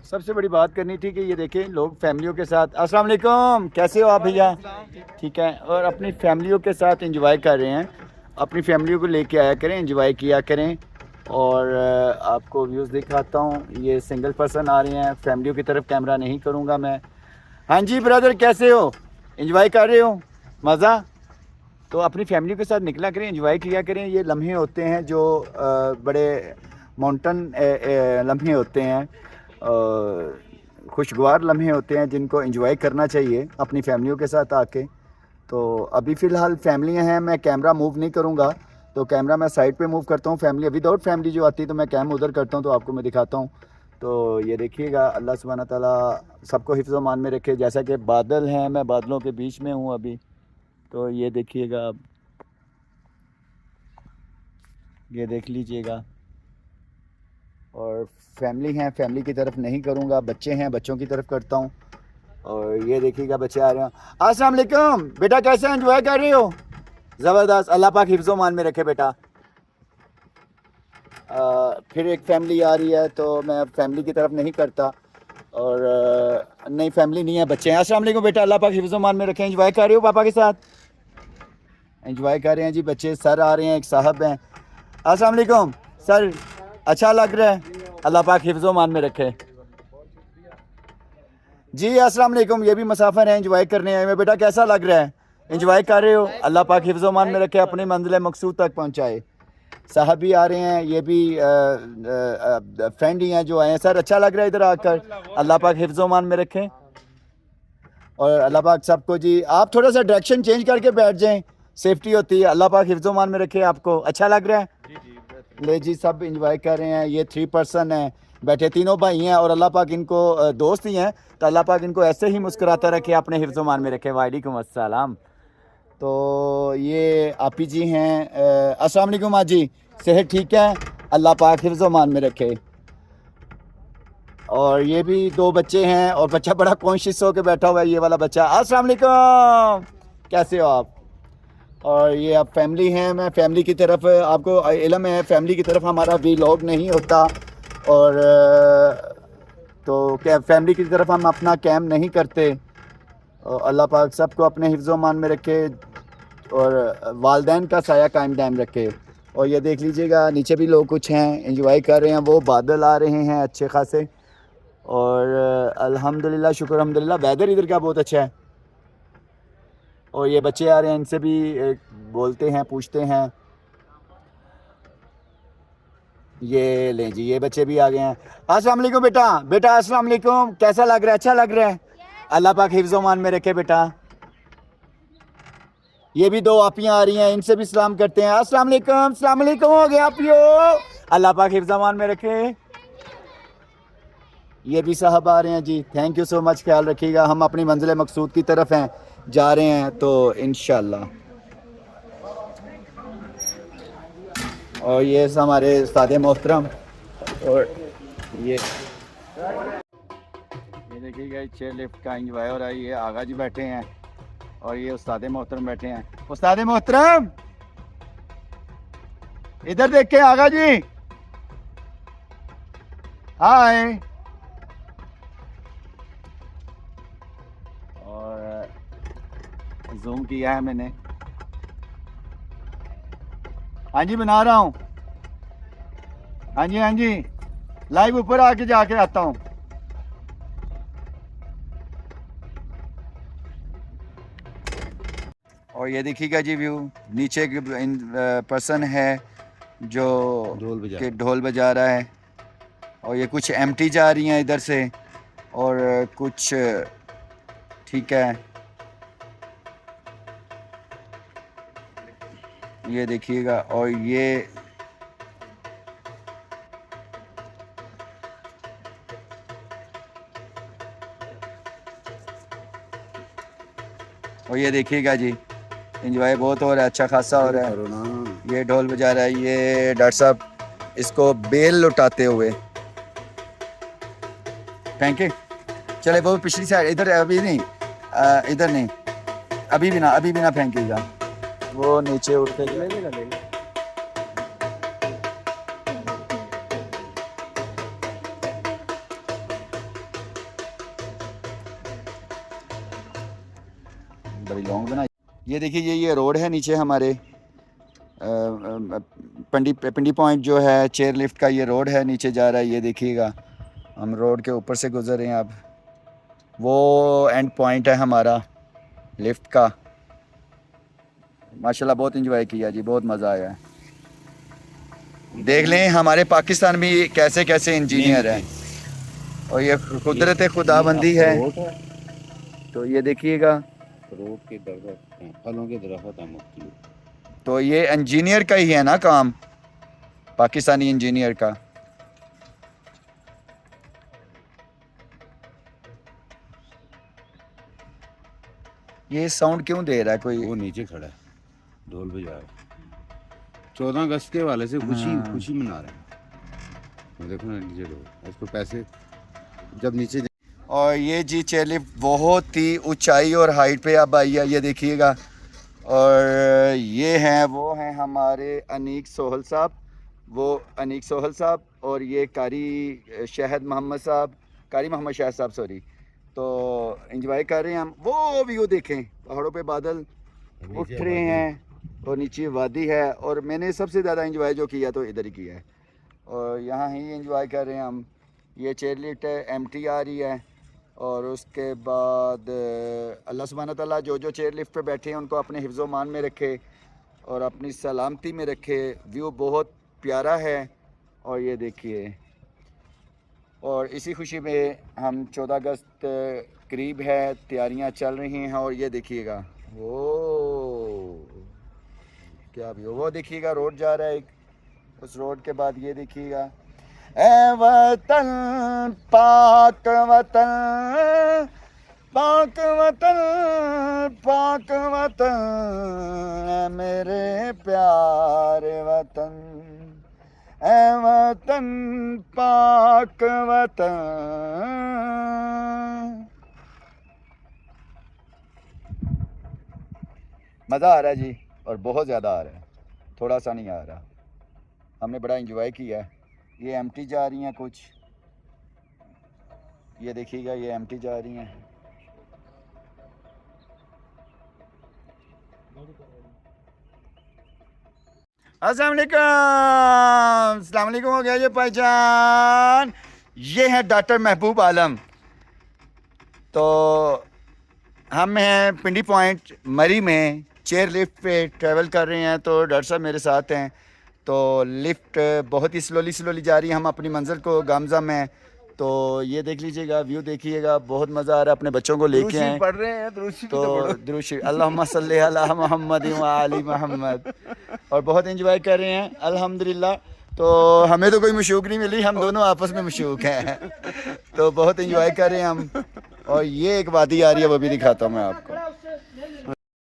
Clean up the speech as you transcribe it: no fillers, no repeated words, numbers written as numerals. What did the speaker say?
सबसे बड़ी बात करनी थी कि ये देखें लोग फैमिलियों के साथ। अस्सलाम वालेकुम, कैसे हो आप भैया? ठीक है। और अपनी फैमिलियों के साथ एंजॉय कर रहे हैं। अपनी फैमिलियों को लेके आया करें, एंजॉय किया करें। और आपको व्यूज़ दिखाता हूँ। ये सिंगल पर्सन आ रहे हैं, फैमिलियों की तरफ कैमरा नहीं करूँगा मैं। हाँ जी ब्रदर, कैसे हो? एंजॉय कर रहे हो? मज़ा? तो अपनी फैमिली के साथ निकला करें, एंजॉय किया करें। ये लम्हे होते हैं जो बड़े माउंटेन लम्हे होते हैं, खुशगवार लम्हे होते हैं जिनको एंजॉय करना चाहिए अपनी फैमिलियों के साथ आके। तो अभी फ़िलहाल फैमिलियां हैं, मैं कैमरा मूव नहीं करूंगा, तो कैमरा मैं साइड पे मूव करता हूँ। फैमिली विदाउट फैमिली जो आती है तो मैं कैम उधर करता हूँ, तो आपको मैं दिखाता हूँ। तो ये देखिएगा, अल्लाह सुब्हाना ताला सबको हिफ्ज़ व मान में रखे। जैसा कि बादल हैं, मैं बादलों के बीच में हूँ अभी। तो ये देखिएगा आप, ये देख लीजिएगा। और फैमिली हैं, फैमिली की तरफ नहीं करूँगा। बच्चे हैं, बच्चों की तरफ करता हूँ। और ये देखिएगा बच्चे आ रहे हैं। अस्सलाम वालेकुम बेटा, कैसे एंजॉय कर रही हो? ज़बरदस्त, अल्लाह पाक हिफ्ज़ो मान में रखे बेटा। फिर एक फैमिली आ रही है तो मैं फैमिली की तरफ नहीं करता। और नहीं, फैमिली नहीं है, बच्चे हैं। अस्सलाम वालेकुम बेटा, अल्लाह पाक हिफ्ज़ो मान में रखे। एंजॉय कर रहे हो पापा के साथ? एंजॉय कर रहे हैं जी बच्चे। सर आ रहे हैं, एक साहब हैं। अस्सलाम वालेकुम सर, अच्छा लग रहा है? अल्लाह पाक हिफ्ज़ो मान में रखे जी। अस्सलाम वालेकुम, ये भी मुसाफिर हैं, एंजॉय करने आए हुए। बेटा कैसा लग रहा है? एंजॉय कर रहे हो? अल्लाह पाक हिफ्ज़ो मान में रखे, अपनी मंजिल मकसूद तक पहुँचाए। साहब भी आ रहे हैं, ये भी फ्रेंड ही हैं जो आए हैं। सर अच्छा लग रहा है इधर आकर? अल्लाह पाक हिफ्ज़ो मान में रखें। और अल्लाह पाक सबको जी, आप थोड़ा सा डायरेक्शन चेंज करके बैठ जाएं, सेफ्टी होती है। अल्लाह पाक हिफ्ज़ो मान में रखे आपको। अच्छा लग रहा है? ले जी, सब इंजॉय कर रहे हैं। ये 3 पर्सन हैं बैठे, तीनों भाई हैं और अल्लाह पाक इनको दोस्त ही हैं, तो अल्लाह पाक इनको ऐसे ही मुस्कुराता रखे, अपने हिफ्ज़ो मान में रखे। वालेकुम अस्सलाम। तो ये आपी जी हैं। अस्सलाम वालेकुम आजी, सेहत ठीक है? अल्लाह पाक हिफ्ज़ो मान में रखे। और ये भी 2 बच्चे हैं और बच्चा बड़ा कॉन्शियस होकर बैठा हुआ है, ये वाला बच्चा। अस्सलाम वालेकुम, कैसे हो आप? और ये अब फैमिली हैं, मैं फैमिली की तरफ, आपको इल्म है फैमिली की तरफ हमारा वीलॉग नहीं होता। और तो क्या फैमिली की तरफ हम अपना कैम नहीं करते। और अल्लाह पाक सबको अपने हिफ्ज़ो मान में रखे और वालदैन का साया कायम दायम रखे। और ये देख लीजिएगा, नीचे भी लोग कुछ हैं, एंजॉय कर रहे हैं। वो बादल आ रहे हैं अच्छे खासे। और अल्हम्दुलिल्लाह, शुक्र अल्हम्दुलिल्लाह, वेदर इधर का बहुत अच्छा है। और ये बच्चे आ रहे हैं, इनसे भी बोलते हैं, पूछते हैं। ये लें जी, ये बच्चे भी आ गए हैं। अस्सलाम वालेकुम बेटा, बेटा अस्सलाम वालेकुम, कैसा लग रहा है? अच्छा लग रहा है? अल्लाह पाक हिफ्ज़ो मान में रखे बेटा। ये भी 2 आपियाँ आ रही हैं, इनसे भी सलाम करते हैं। अस्सलाम वालेकुम, अस्सलाम वालेकुम हो गया आपियो, अल्लाह पाक हिफ्ज़ो मान में रखे। ये भी साहब आ रहे हैं जी, थैंक यू सो मच, ख्याल रखिएगा। हम अपनी मंजिल मकसूद की तरफ हैं, जा रहे हैं तो इंशाल्लाह। और ये हमारे उस्ताद मोहतरम। और ये देखिएगा, चेयर लिफ्ट का इंजॉय हो रहा है। ये आगा जी बैठे हैं और ये उस्ताद मोहतरम बैठे हैं। उस्ताद मोहतरम इधर देख के, आगा जी हाय। और जूम किया है मैंने। हाँ जी, बना रहा हूँ। हाँ जी, हाँ जी, लाइव ऊपर आके जाके आता हूँ। और ये देखिएगा जी व्यू, नीचे पर्सन है जो ढोल बजा रहा है। और ये कुछ एम्प्टी जा रही हैं इधर से और कुछ ठीक है। ये देखिएगा। और ये देखिएगा जी, इंजॉय बहुत हो रहा है, अच्छा खासा हो रहा है। ये ढोल बजा रहा है, ये डॉक्टर साहब इसको बेल लुटाते हुए फेंके चले। वो पिछली साइड, इधर अभी नहीं, इधर नहीं, अभी भी ना फेंकेगा, वो नीचे उठते बड़ी लॉन्ग बनाई। ये देखिए ये रोड है नीचे हमारे पिंडी पॉइंट जो है चेयर लिफ्ट का, ये रोड है नीचे जा रहा है। ये देखिएगा हम रोड के ऊपर से गुजर रहे हैं। अब वो एंड पॉइंट है हमारा लिफ्ट का। माशाल्लाह बहुत इंजॉय किया जी, बहुत मज़ा आया। देख लें हमारे पाकिस्तान में कैसे कैसे इंजीनियर हैं, और ये कुदरत खुदाबंदी है। तो ये देखिएगा रोड के दरख्त हैं, फलों के दरख्त हैं मुख्तलिफ। तो ये इंजीनियर का ही है ना काम, पाकिस्तानी इंजीनियर का। ये साउंड क्यों दे रहा है कोई? वो नीचे खड़ा है, ढोल बजा रहा है। 14 अगस्त के वाले से खुशी मना रहे हैं। वो देखो ना नीचे ढोल, इसको पैसे जब नीचे। और ये जी चेयरलिफ्ट बहुत ही ऊंचाई और हाइट पे अब आई है, ये देखिएगा। और ये हैं वो हैं हमारे अनीक सोहल साहब, और ये कारी मोहम्मद शाहद साहब सॉरी। तो एंजॉय कर रहे हैं हम। वो व्यू देखें, पहाड़ों पे बादल उठ रहे हैं और नीचे वादी है। और मैंने सबसे ज़्यादा एंजॉय जो किया तो इधर ही किया है, और यहाँ ही एंजॉय कर रहे हैं हम। ये चेयरलिफ्ट एम्प्टी आ रही है, और उसके बाद अल्लाह सुब्हाना तआला जो जो चेयर लिफ्ट पे बैठे हैं उनको अपने हिफ्ज़ मान में रखे और अपनी सलामती में रखे। व्यू बहुत प्यारा है। और ये देखिए, और इसी खुशी में हम 14 अगस्त करीब है, तैयारियां चल रही हैं। और ये देखिएगा वो क्या व्यू, वो देखिएगा रोड जा रहा है एक, उस रोड के बाद ये देखिएगा ए वतन पाक वतन, पाक वतन, पाक वतन, मेरे प्यारे वतन, ए वतन पाक वतन। मज़ा आ रहा है जी, और बहुत ज़्यादा आ रहा है, थोड़ा सा नहीं आ रहा। हमने बड़ा एंजॉय किया है। ये एम्प्टी जा रही हैं कुछ, ये देखिएगा ये एम्प्टी जा रही हैं। अस्सलाम वालेकुम हो गया ये पहचान। ये है डॉक्टर महबूब आलम। तो हम हैं पिंडी पॉइंट मरी में, चेयर लिफ्ट पे ट्रैवल कर रहे हैं। तो डॉक्टर साहब मेरे साथ हैं। तो लिफ्ट बहुत ही स्लोली जा रही है, हम अपनी मंजिल को गामजा में। तो ये देख लीजिएगा, व्यू देखिएगा, बहुत मज़ा आ रहा है। अपने बच्चों को लेके आए पढ़ रहे हैं तो दुरूशी अल्लाहुम्मा सल्ली अला मुहम्मद व आली मुहम्मद, और बहुत एंजॉय कर रहे हैं अल्हम्दुलिल्लाह। तो हमें तो कोई मशूक नहीं मिली, हम दोनों आपस में मशूक हैं। तो बहुत एंजॉय कर रहे हैं हम। और ये एक वादी आ रही है, वो भी दिखाता हूँ मैं आपको।